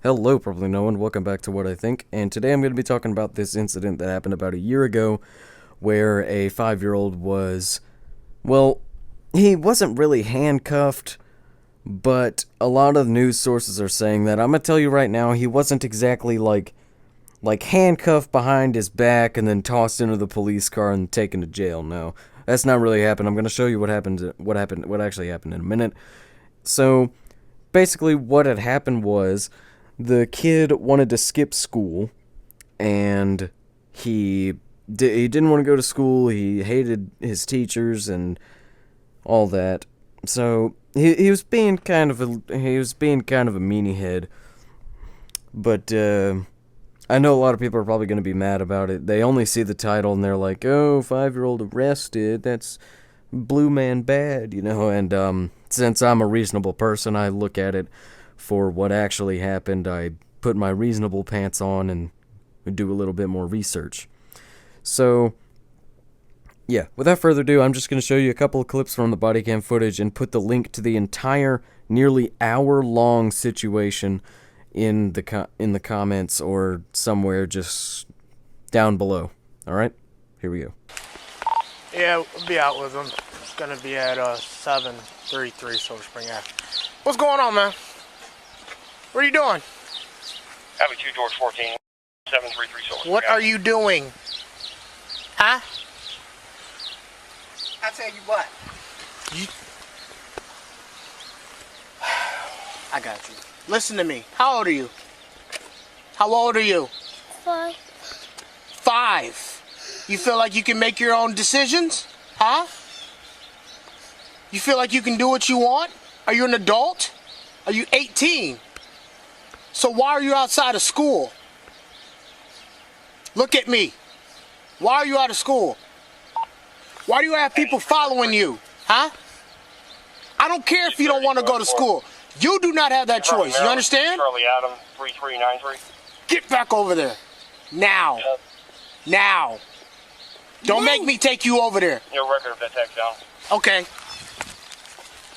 Hello, probably no one. Welcome back to What I Think, and today I'm going to be talking about this incident that happened about a year ago where a 5-year-old was, well, he wasn't really handcuffed, but a lot of news sources are saying that. I'm going to tell you right now, he wasn't exactly like handcuffed behind his back and then tossed into the police car and taken to jail. No, that's not really happened. I'm going to show you what actually happened in a minute. So, basically what had happened was the kid wanted to skip school, and he didn't want to go to school. He hated his teachers and all that. So he was being kind of a meanie head. But I know a lot of people are probably going to be mad about it. They only see the title and they're like, "Oh, 5-year-old arrested. That's blue man bad," And since I'm a reasonable person, I look at it for what actually happened. I put my reasonable pants on and do a little bit more research. So, yeah, without further ado, I'm just going to show you a couple of clips from the body cam footage and put the link to the entire nearly hour-long situation in the comments or somewhere just down below. All right, here we go. Yeah, we'll be out with him. It's gonna be at 733 Silver Spring Ave. What's going on, man? What are you doing? Avenue 2, George 14, 733 Silver Spring What Ave. are you doing? Huh? I tell you what. I got you. Listen to me. How old are you? How old are you? 5. 5. You feel like you can make your own decisions? Huh? You feel like you can do what you want? Are you an adult? Are you 18? So why are you outside of school? Look at me. Why are you out of school? Why do you have people following you? Huh? I don't care if you don't want to go to school. You do not have that choice. You understand? Charlie Adam, 3393. Get back over there. Now. Now. Don't make me take you over there. Your record of that text down. Okay.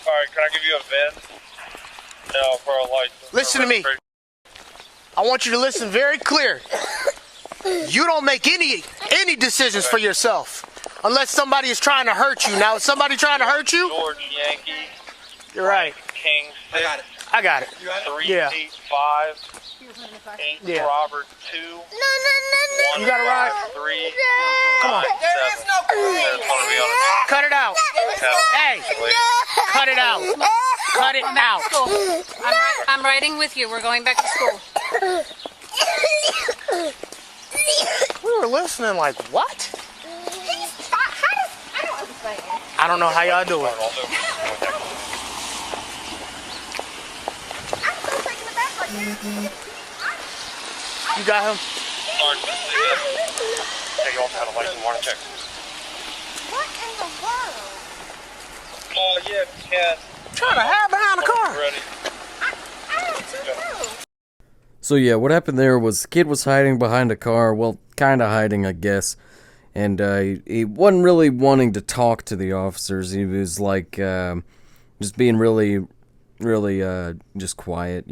Alright, can I give you a VIN? No, for a license. Listen to me. I want you to listen very clear. You don't make any decisions for yourself unless somebody is trying to hurt you. Now, is somebody trying to hurt you? George Yankee. You're right. King 6. I got it. 385. 8 Yeah. Robert 2. No. You got it right. 3. Come on. There is no Cut it out. Hey, cut it out. Cut it out. I'm riding with you. We're going back to school. We were listening like, what? I don't understand. I don't know how y'all do it. I'm so taken aback like this. You got him? Take off out of license warning check. What in the world? Oh, yeah, cat. Trying to hide behind the car. Ready. I don't know. So yeah, what happened there was the kid was hiding behind a car, well, kind of hiding, I guess, and he wasn't really wanting to talk to the officers. He was like just being really just quiet,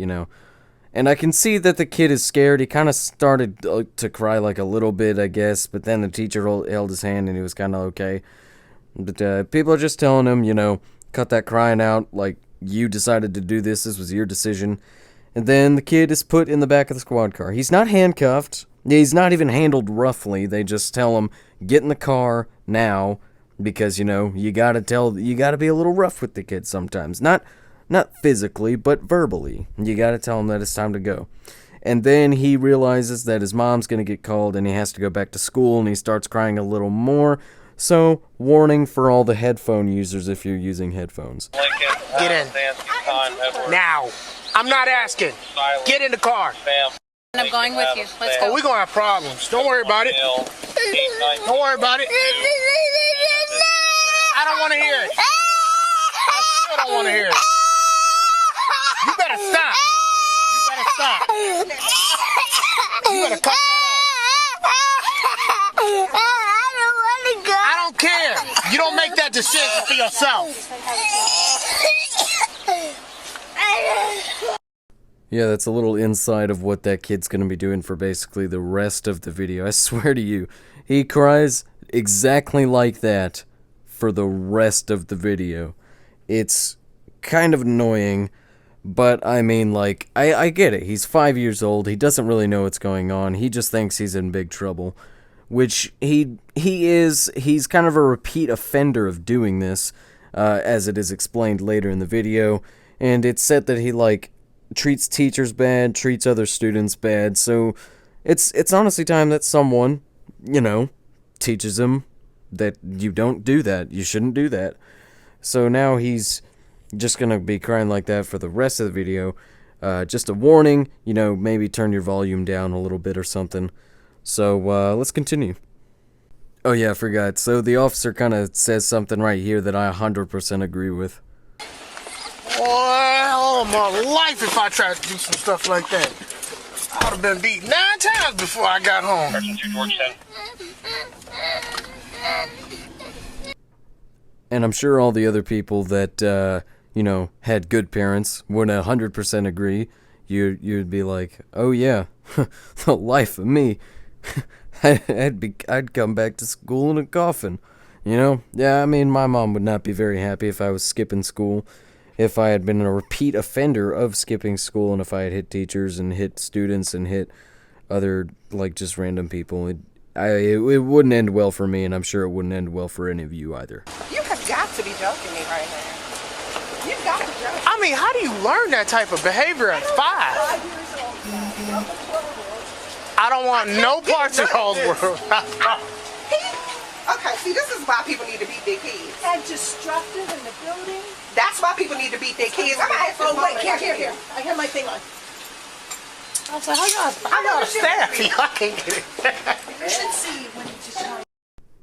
And I can see that the kid is scared. He kind of started to cry like a little bit, I guess, but then the teacher held his hand and he was kind of okay. But people are just telling him, cut that crying out, like, you decided to do this was your decision. And then the kid is put in the back of the squad car. He's not handcuffed. He's not even handled roughly. They just tell him, get in the car now, because, you gotta be a little rough with the kid sometimes. Not physically, but verbally. You gotta tell him that it's time to go. And then he realizes that his mom's gonna get called and he has to go back to school, and he starts crying a little more. So, warning for all the headphone users if you're using headphones. Lincoln. Get in. Time, Edward. Now. I'm not asking. Silence. Get in the car. Bam. I'm going with you. Let's Oh, go. we're going to have problems. Don't worry about it. Don't worry about it. I don't want to hear it. I still don't want to hear it. You better stop. You better stop. You better cut that out. I don't want to go. I don't care. You don't make that decision for yourself. Yeah, that's a little insight of what that kid's gonna be doing for basically the rest of the video. I swear to you, he cries exactly like that for the rest of the video. It's kind of annoying, but I mean, like, I get it. He's 5 years old. He doesn't really know what's going on. He just thinks he's in big trouble, which he is. He's kind of a repeat offender of doing this, as it is explained later in the video. And it's said that he, like, treats teachers bad, treats other students bad. So it's honestly time that someone, teaches him that you don't do that. You shouldn't do that. So now he's just gonna be crying like that for the rest of the video. Just a warning, maybe turn your volume down a little bit or something. So let's continue. Oh yeah, I forgot. So the officer kind of says something right here that I 100% agree with. Boy, all my life if I tried to do some stuff like that. I would have been beat 9 times before I got home. Person 2 George 10. And I'm sure all the other people that, had good parents would 100% agree. You'd be like, oh yeah, the life of me. I'd come back to school in a coffin. Yeah, I mean, my mom would not be very happy if I was skipping school. If I had been a repeat offender of skipping school, and if I had hit teachers and hit students and hit other, like, just random people, it wouldn't end well for me, and I'm sure it wouldn't end well for any of you either. You have got to be joking me right now. You've got to joke. I mean, how do you learn that type of behavior at 5? 5 years old. I don't want no parts of Cold World. Okay, see, this is why people need to beat their kids. And destructive in the building. That's why people need to beat their kids. I'm gonna ask this mama here. I have my thing on. I was like, how y'all staff? Y'all can't get it. You should see when you just try.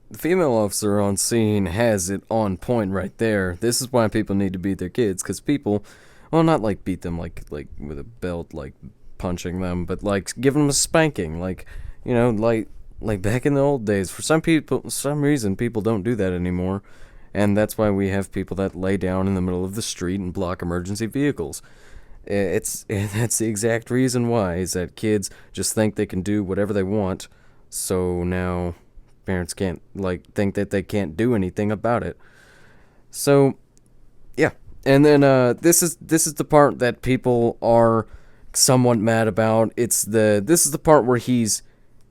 The female officer on scene has it on point right there. This is why people need to beat their kids, because people, well, not like beat them like with a belt, like punching them, but like giving them a spanking, like back in the old days. For some reason, people don't do that anymore, and that's why we have people that lay down in the middle of the street and block emergency vehicles. That's the exact reason why, is that kids just think they can do whatever they want, so now parents can't, think that they can't do anything about it. So, yeah. And then this is the part that people are somewhat mad about. This is the part where he's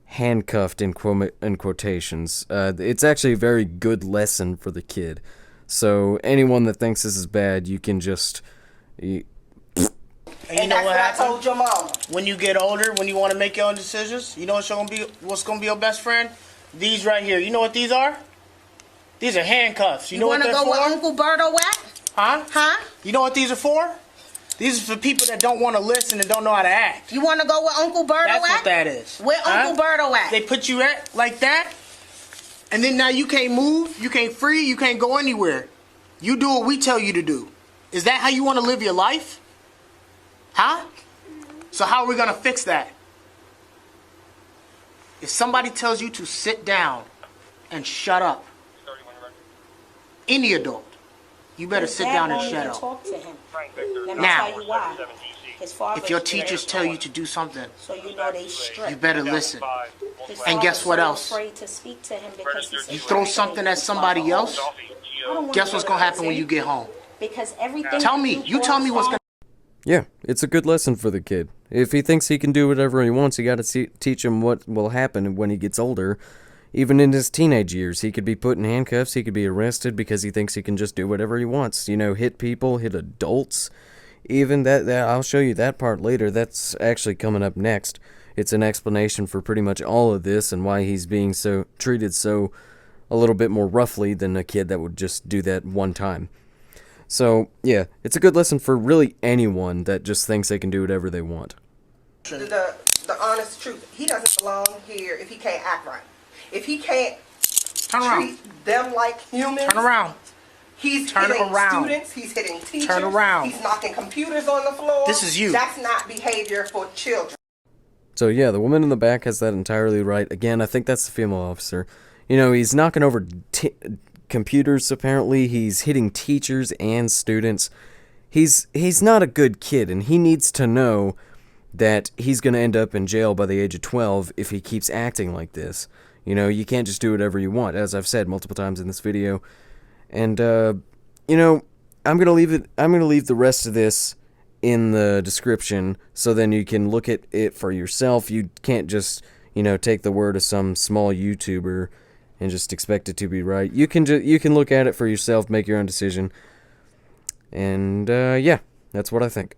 handcuffed in quotations. It's actually a very good lesson for the kid. So anyone that thinks this is bad, you can just. And you know that's what I happens? told your mama. When you get older, when you want to make your own decisions, you know what's gonna be your best friend? These right here. You know what these are? These are handcuffs. You know what wanna they're go for? where Uncle Berto at? Huh? Huh? You know what these are for? These are for people that don't want to listen and don't know how to act. You wanna go where Uncle Berto That's at? what that is. Where Uncle Berto at? They put you at like that, and then now you can't move, you can't free, you can't go anywhere. You do what we tell you to do. Is that how you want to live your life? Huh? So how are we gonna fix that? If somebody tells you to sit down and shut up, any adult, you better sit down and shut up. Talk to him. Let me Now, tell you why. His father if your is teachers tell you to do something, so you know they strict. you better listen. His And guess father's what so else? Afraid to speak to him because he's You throw something at somebody else, I don't want guess to what's go gonna to happen when you get home? Because everything. Tell me, you tell me what's gonna. Yeah, it's a good lesson for the kid. If he thinks he can do whatever he wants, you gotta teach him what will happen when he gets older. Even in his teenage years, he could be put in handcuffs, he could be arrested because he thinks he can just do whatever he wants. Hit people, hit adults. Even that I'll show you that part later. That's actually coming up next. It's an explanation for pretty much all of this and why he's being treated so a little bit more roughly than a kid that would just do that one time. So, yeah, it's a good lesson for really anyone that just thinks they can do whatever they want. The honest truth, he doesn't belong here if he can't act right. If he can't Turn around. treat them like humans. Turn around. He's Turn hitting around. students, he's hitting teachers. Turn around. He's knocking computers on the floor. This is you. That's not behavior for children. So yeah, the woman in the back has that entirely right. Again, I think that's the female officer. He's knocking over computers, apparently. He's hitting teachers and students. He's not a good kid, and he needs to know that he's going to end up in jail by the age of 12 if he keeps acting like this. You know, you can't just do whatever you want, as I've said multiple times in this video. And, you know, I'm going to leave the rest of this in the description so then you can look at it for yourself. You can't just, you know, take the word of some small YouTuber and just expect it to be right. You can look at it for yourself, make your own decision. And, yeah, that's what I think.